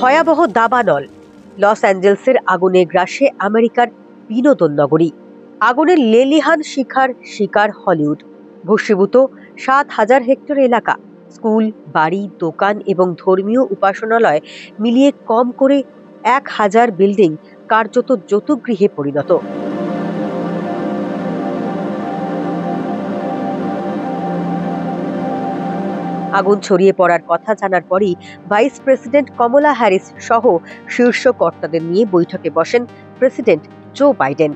ভয়াবহ দাবানল। লস অ্যাঞ্জেলসের আগুনে গ্রাসে আমেরিকার বিনোদন নগরী। আগুনের লেলিহান শিকার হলিউড। ভস্মীভূত ৭,০০০ হেক্টর এলাকা। স্কুল, বাড়ি, দোকান এবং ধর্মীয় উপাসনালয় মিলিয়ে কম করে ১,০০০ বিল্ডিং কার্যত জতুগৃহে পরিণত। আগুন ছড়িয়ে পড়ার কথা জানার পরই ভাইস প্রেসিডেন্ট কমলা হ্যারিস সহ শীর্ষ কর্তাদের নিয়ে বৈঠকে বসেন প্রেসিডেন্ট জো বাইডেন।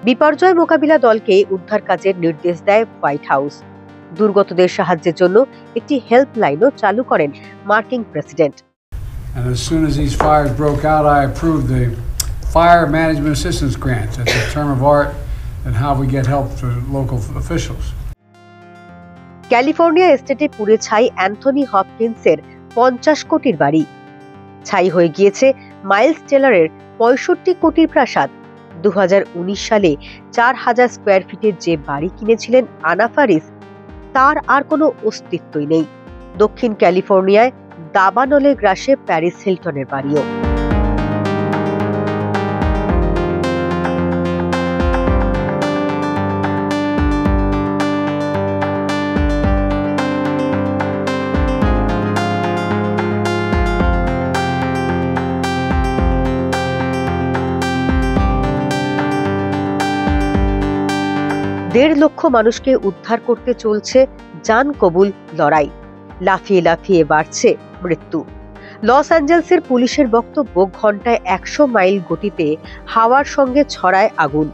বিপর্যয় মোকাবিলা দলকে উদ্ধার কাজের নির্দেশ দেয় হোয়াইট হাউস। দুর্গতদের সাহায্যের জন্য একটি হেল্পলাইনও চালু করেন মার্কিন president. And as soon as these fires broke out, I approved the Fire Management Assistance Grant. That's a term of art and how we get help to local officials. California স্টেটে পুড়ে ছাই Anthony হপকিন্সের ৫০ কোটির বাড়ি। ছাই হয়ে গিয়েছে Miles টেলরের ৬৫ কোটির প্রাসাদ। ২০১৯ সালে ৪,০০০ স্কোয়ার ফিটের যে বাড়ি কিনেছিলেন আনা ফারিস, তার আর কোনো অস্তিত্বই নেই। দক্ষিণ ক্যালিফোর্নিয়ায় দাবানলে গ্রাসে প্যারিস হিলটনের বাড়িও। দেড় লক্ষ মানুষকে উদ্ধার করতে চলছে জান কবুল লড়াই। লাফিয়ে লাফিয়ে বাড়ছে মৃত্যু। লস অ্যাঞ্জেলসের পুলিশের বক্তব্য, ঘন্টায় ১০০ মাইল গতিতে হাওয়ার সঙ্গে ছড়ায় আগুন।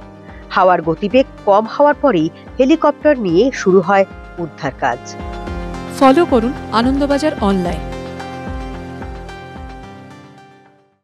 হাওয়ার গতিবেগ কম হওয়ার পরেই হেলিকপ্টার নিয়ে শুরু হয় উদ্ধার কাজ। ফলো করুন আনন্দবাজার অনলাইন।